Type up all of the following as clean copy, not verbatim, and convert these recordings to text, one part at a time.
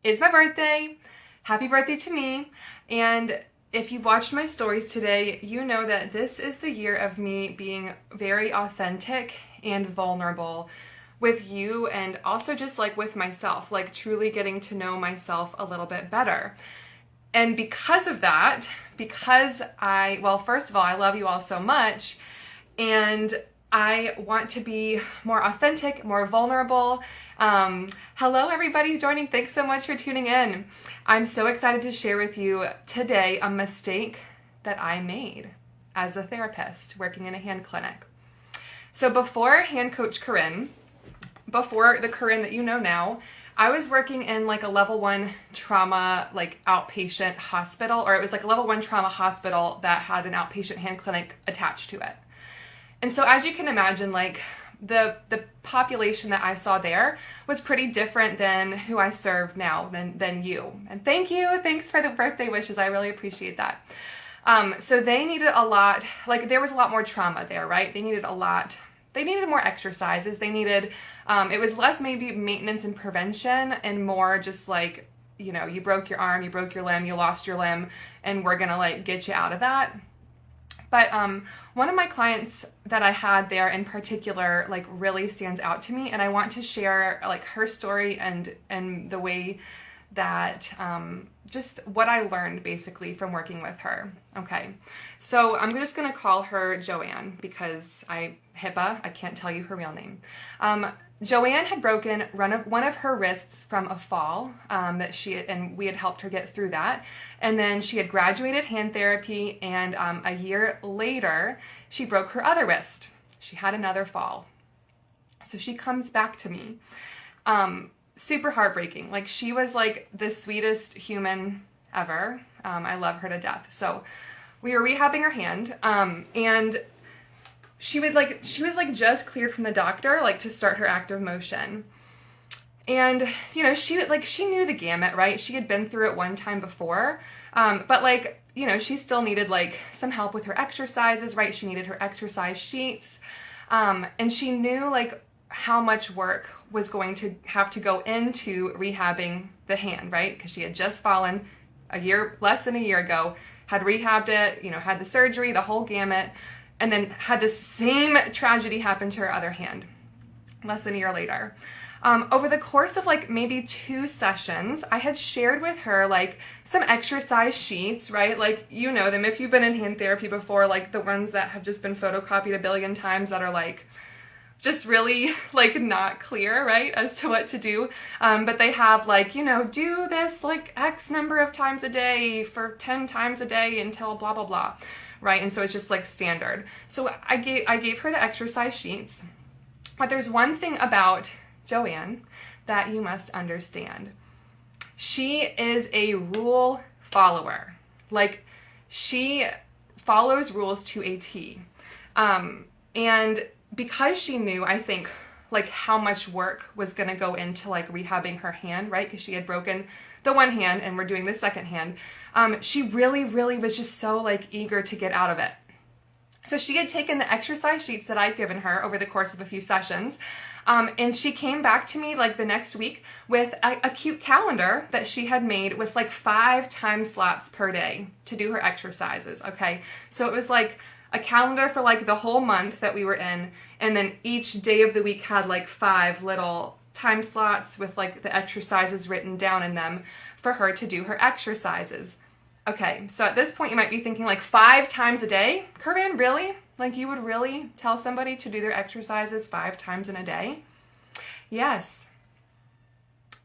It's my birthday. Happy birthday to me. And if you've watched my stories today, you know that this is the year of me being very authentic and vulnerable with you, and also just like with myself, like truly getting to know myself a little bit better. And because of that, well, first of all, I love you all so much, and I want to be more authentic, more vulnerable. Hello, everybody joining. Thanks so much for tuning in. I'm so excited to share with you today a mistake that I made as a therapist working in a hand clinic. So before Hand Coach Corinne, before the Corinne that you know now, I was working in like a level 1 trauma, like outpatient hospital, or it was like a level 1 trauma hospital that had an outpatient hand clinic attached to it. And so as you can imagine, like the population that I saw there was pretty different than who I serve now, than you. And thank you. Thanks for the birthday wishes. I really appreciate that. So they needed a lot, like there was a lot more trauma there, right? They needed more exercises. They needed, it was less maybe maintenance and prevention and more just like, you know, you broke your arm, you broke your limb, you lost your limb, and we're gonna like get you out of that. But one of my clients that I had there in particular, like really stands out to me, and I want to share like her story and the way that just what I learned basically from working with her. Okay, so I'm just gonna call her Joanne because HIPAA, I can't tell you her real name. Joanne had broken one of her wrists from a fall and we had helped her get through that. And then she had graduated hand therapy, and a year later, she broke her other wrist. She had another fall. So she comes back to me. Super heartbreaking. Like, she was like the sweetest human ever. I love her to death. So we were rehabbing her hand, and she was like just cleared from the doctor, like to start her active motion. And, you know, she knew the gamut, right? She had been through it one time before. But like, you know, she still needed like some help with her exercises, right? She needed her exercise sheets. And she knew like how much work was going to have to go into rehabbing the hand, right? Because she had just fallen less than a year ago, had rehabbed it, you know, had the surgery, the whole gamut, and then had the same tragedy happen to her other hand less than a year later. Over the course of like maybe 2 sessions, I had shared with her like some exercise sheets, right? Like, you know them if you've been in hand therapy before, like the ones that have just been photocopied a billion times that are like just really like not clear, right, as to what to do. But they have like, you know, do this like X number of times a day for 10 times a day until blah, blah, blah. Right? And so it's just like standard. So I gave her the exercise sheets. But there's one thing about Joanne that you must understand. She is a rule follower. Like, she follows rules to a T. And because she knew, I think, like how much work was going to go into like rehabbing her hand, right? Because she had broken the one hand and we're doing the second hand. She really, really was just so like eager to get out of it. So she had taken the exercise sheets that I'd given her over the course of a few sessions. And she came back to me like the next week with a cute calendar that she had made with like 5 time slots per day to do her exercises. Okay. So it was like a calendar for like the whole month that we were in. And then each day of the week had like 5 little time slots with like the exercises written down in them for her to do her exercises. Okay, so at this point you might be thinking like 5 times a day? Corinne, really? Like you would really tell somebody to do their exercises 5 times in a day? Yes.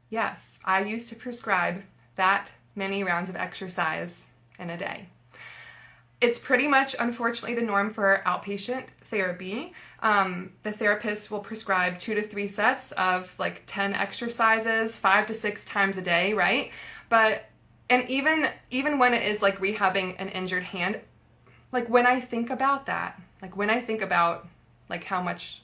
Yes, I used to prescribe that many rounds of exercise in a day. It's pretty much, unfortunately, the norm for outpatient therapy. The therapist will prescribe 2 to 3 sets of like 10 exercises, 5 to 6 times a day, right? And even when it is like rehabbing an injured hand, like when I think about that, like when I think about like how much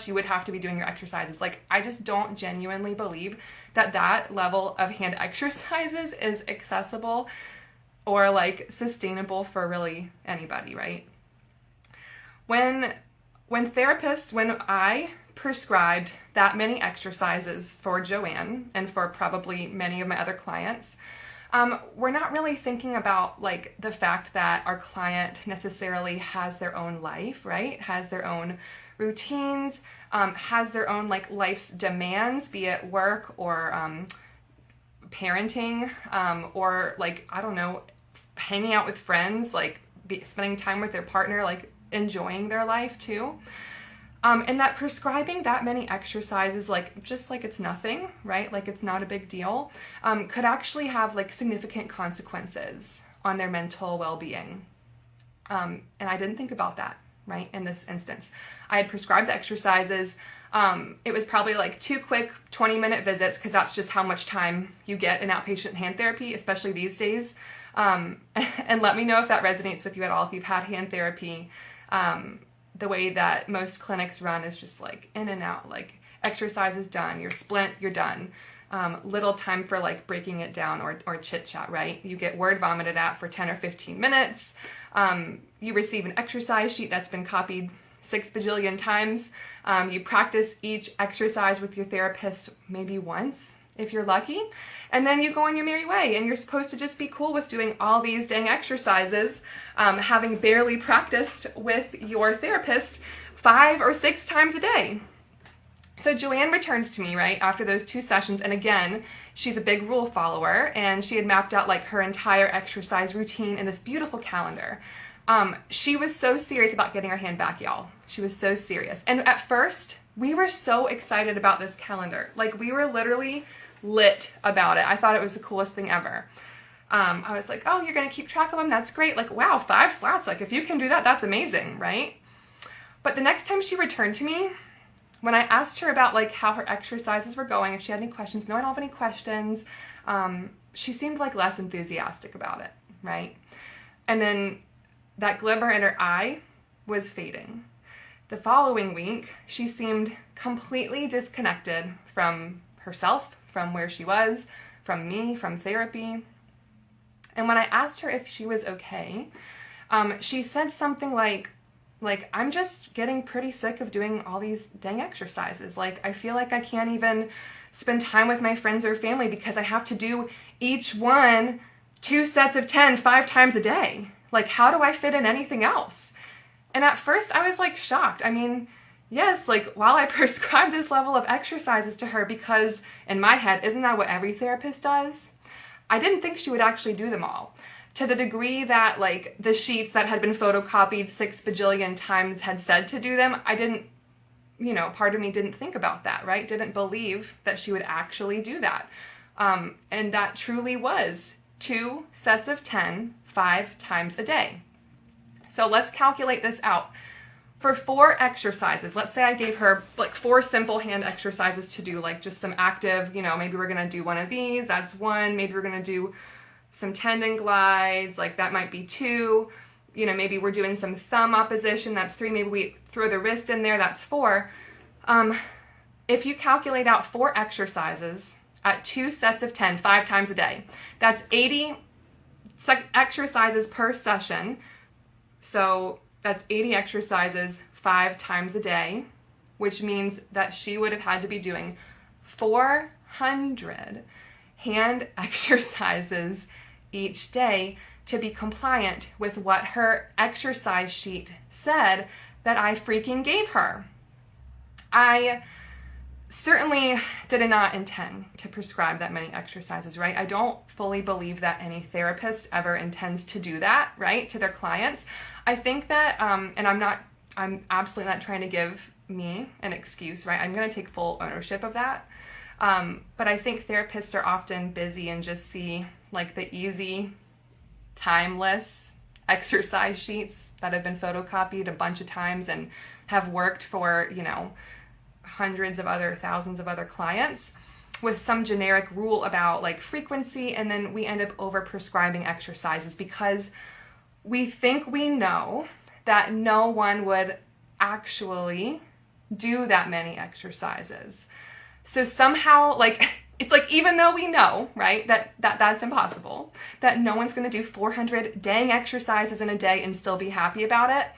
you would have to be doing your exercises, like I just don't genuinely believe that level of hand exercises is accessible or like sustainable for really anybody, right? When I prescribed that many exercises for Joanne and for probably many of my other clients, we're not really thinking about like the fact that our client necessarily has their own life, right? Has their own routines, has their own like life's demands, be it work or parenting, or like, I don't know, hanging out with friends, like spending time with their partner, like enjoying their life too. And that prescribing that many exercises, like just like it's nothing, right? Like it's not a big deal, could actually have like significant consequences on their mental well-being. And I didn't think about that, right? In this instance, I had prescribed the exercises. It was probably like 2 quick 20-minute visits, because that's just how much time you get in outpatient hand therapy, especially these days. And let me know if that resonates with you at all, if you've had hand therapy. The way that most clinics run is just like in and out, like exercise is done, you're splint, you're done. Little time for like breaking it down or chit chat, right? You get word vomited at for 10 or 15 minutes. You receive an exercise sheet that's been copied 6 bajillion times. You practice each exercise with your therapist maybe once, if you're lucky, and then you go on your merry way, and you're supposed to just be cool with doing all these dang exercises, having barely practiced with your therapist 5 or 6 times a day. So Joanne returns to me, right, after those 2 sessions, and again, she's a big rule follower, and she had mapped out like her entire exercise routine in this beautiful calendar. She was so serious about getting her hand back, y'all. She was so serious. And at first, we were so excited about this calendar. Like, we were literally lit about it. I thought it was the coolest thing ever. I was like, oh, you're going to keep track of them? That's great. Like, wow, 5 slots. Like, if you can do that, that's amazing, right? But the next time she returned to me, when I asked her about like how her exercises were going, if she had any questions, no, I don't have any questions. She seemed like less enthusiastic about it, right? And then that glimmer in her eye was fading. The following week, she seemed completely disconnected from herself, from where she was, from me, from therapy. And when I asked her if she was okay, she said something like, I'm just getting pretty sick of doing all these dang exercises. Like, I feel like I can't even spend time with my friends or family because I have to do each one 2 sets of 10, 5 times a day. Like, how do I fit in anything else? And at first I was like shocked. I mean, yes, like while I prescribed this level of exercises to her, because in my head, isn't that what every therapist does? I didn't think she would actually do them all. To the degree that like the sheets that had been photocopied 6 bajillion times had said to do them, I didn't, part of me didn't think about that, right? Didn't believe that she would actually do that. And that truly was 2 sets of 10, 5 times a day. So let's calculate this out. For 4 exercises, let's say I gave her like 4 simple hand exercises to do, like just some active, maybe we're gonna do one of these, that's 1, maybe we're gonna do some tendon glides, like that might be 2, maybe we're doing some thumb opposition, that's 3, maybe we throw the wrist in there, that's 4. If you calculate out 4 exercises at 2 sets of 10, 5 times a day, that's 80 exercises per session. So that's 80 exercises 5 times a day, which means that she would have had to be doing 400 hand exercises each day to be compliant with what her exercise sheet said that I freaking gave her. I certainly did not intend to prescribe that many exercises, right? I don't fully believe that any therapist ever intends to do that, right, to their clients. I think that, and I'm absolutely not trying to give me an excuse, right? I'm going to take full ownership of that. But I think therapists are often busy and just see like the easy, timeless exercise sheets that have been photocopied a bunch of times and have worked for, hundreds of other, thousands of other clients with some generic rule about like frequency, and then we end up over prescribing exercises because we think we know that no one would actually do that many exercises. So somehow, like, it's like, even though we know, right, that's impossible, that no one's going to do 400 dang exercises in a day and still be happy about it,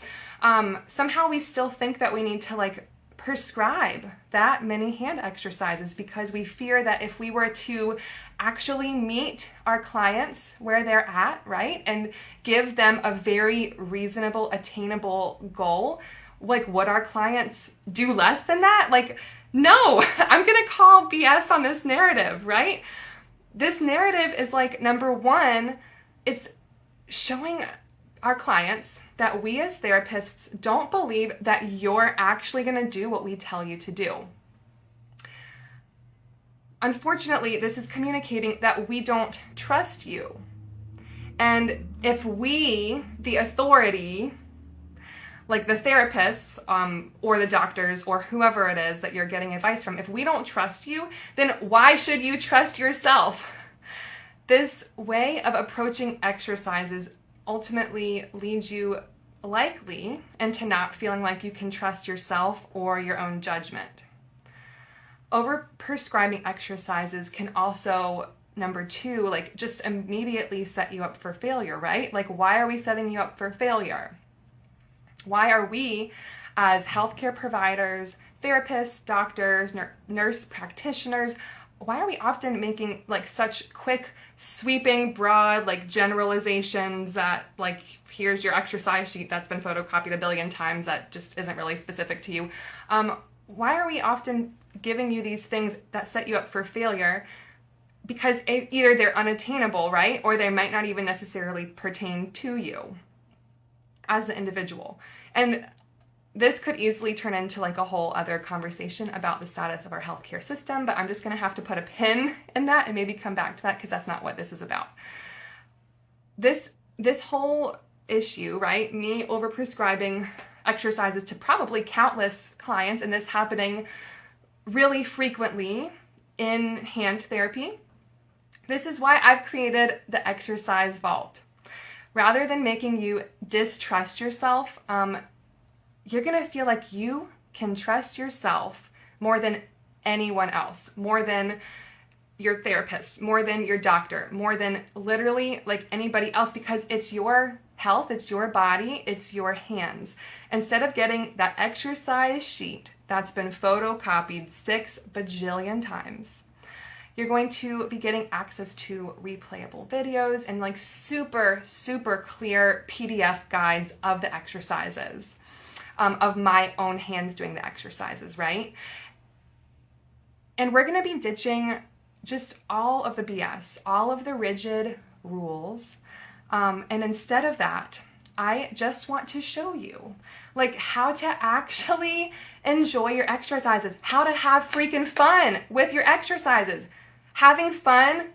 somehow we still think that we need to like prescribe that many hand exercises because we fear that if we were to actually meet our clients where they're at, right, and give them a very reasonable, attainable goal, like, would our clients do less than that? Like, no, I'm gonna call BS on this narrative, right? This narrative is like, number one, it's showing our clients that we as therapists don't believe that you're actually going to do what we tell you to do. Unfortunately, this is communicating that we don't trust you. And if we, the authority, like the therapists or the doctors or whoever it is that you're getting advice from, if we don't trust you, then why should you trust yourself? This way of approaching exercises ultimately leads you likely into not feeling like you can trust yourself or your own judgment. Over-prescribing exercises can also, number two, like just immediately set you up for failure, right? Like, why are we setting you up for failure? Why are we, as healthcare providers, therapists, doctors, nurse practitioners, why are we often making like such quick, sweeping, broad, like generalizations that like, here's your exercise sheet that's been photocopied a billion times that just isn't really specific to you? Why are we often giving you these things that set you up for failure? Because either they're unattainable, right? Or they might not even necessarily pertain to you as the individual. And this could easily turn into like a whole other conversation about the status of our healthcare system, but I'm just going to have to put a pin in that and maybe come back to that because that's not what this is about. This whole issue, right? Me overprescribing exercises to probably countless clients, and this happening really frequently in hand therapy. This is why I've created the exercise vault. Rather than making you distrust yourself, you're going to feel like you can trust yourself more than anyone else, more than your therapist, more than your doctor, more than literally like anybody else, because it's your health, it's your body, it's your hands. Instead of getting that exercise sheet that's been photocopied 6 bajillion times, you're going to be getting access to replayable videos and like super, super clear PDF guides of the exercises. Of my own hands doing the exercises, right? And we're gonna be ditching just all of the BS, all of the rigid rules. And instead of that, I just want to show you like how to actually enjoy your exercises, how to have freaking fun with your exercises. Having fun,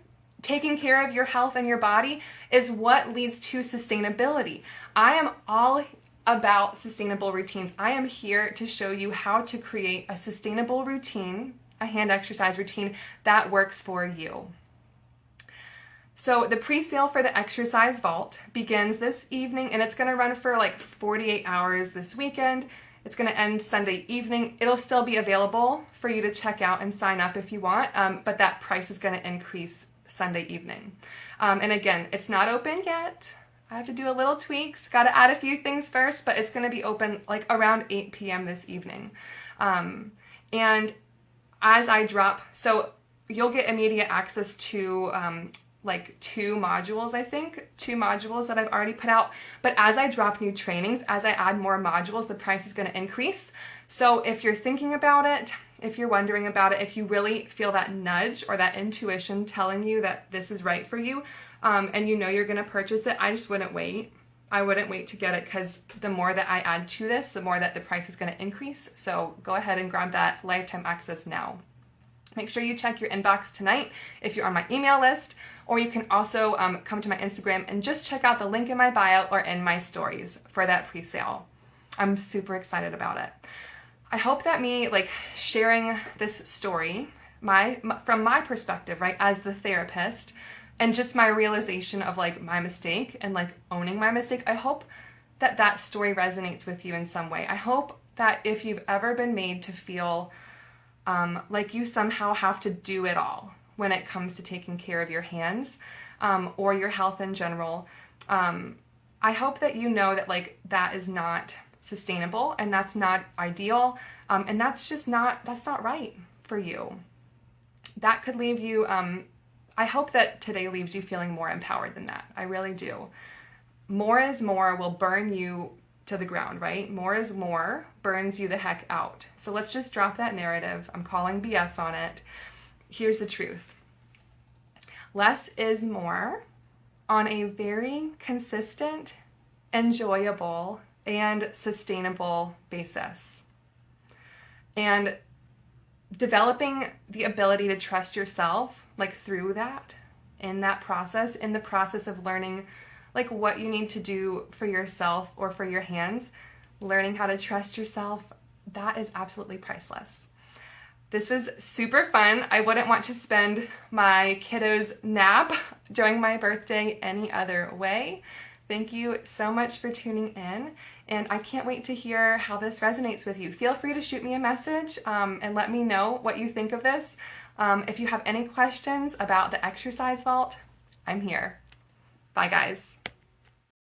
taking care of your health and your body is what leads to sustainability. I am all about sustainable routines. I am here to show you how to create a sustainable routine, a hand exercise routine that works for you. So the pre-sale for the exercise vault begins this evening, and it's going to run for like 48 hours this weekend. It's going to end Sunday evening. It'll still be available for you to check out and sign up if you want, but that price is going to increase Sunday evening. And again, it's not open yet. I have to do a little tweaks, got to add a few things first, but it's going to be open like around 8 p.m. this evening. And as I drop, so you'll get immediate access to like 2 modules, I think, 2 modules that I've already put out. But as I drop new trainings, as I add more modules, the price is going to increase. So if you're thinking about it, if you're wondering about it, if you really feel that nudge or that intuition telling you that this is right for you, and you know you're going to purchase it, I just wouldn't wait. I wouldn't wait to get it because the more that I add to this, the more that the price is going to increase. So go ahead and grab that lifetime access now. Make sure you check your inbox tonight if you're on my email list, or you can also come to my Instagram and just check out the link in my bio or in my stories for that pre-sale. I'm super excited about it. I hope that me like sharing this story, from my perspective, right, as the therapist, and just my realization of like my mistake and like owning my mistake, I hope that that story resonates with you in some way. I hope that if you've ever been made to feel like you somehow have to do it all when it comes to taking care of your hands or your health in general, I hope that you know that like that is not sustainable, and that's not ideal, and that's not right for you. That could leave you, I hope that today leaves you feeling more empowered than that. I really do. More is more will burn you to the ground, right? More is more burns you the heck out. So let's just drop that narrative. I'm calling BS on it. Here's the truth. Less is more on a very consistent, enjoyable, and sustainable basis. And developing the ability to trust yourself, like through that, in that process, in the process of learning like what you need to do for yourself or for your hands, learning how to trust yourself, that is absolutely priceless. This was super fun. I wouldn't want to spend my kiddo's nap during my birthday any other way. Thank you so much for tuning in, and I can't wait to hear how this resonates with you. Feel free to shoot me a message and let me know what you think of this. If you have any questions about the exercise vault, I'm here. Bye, guys.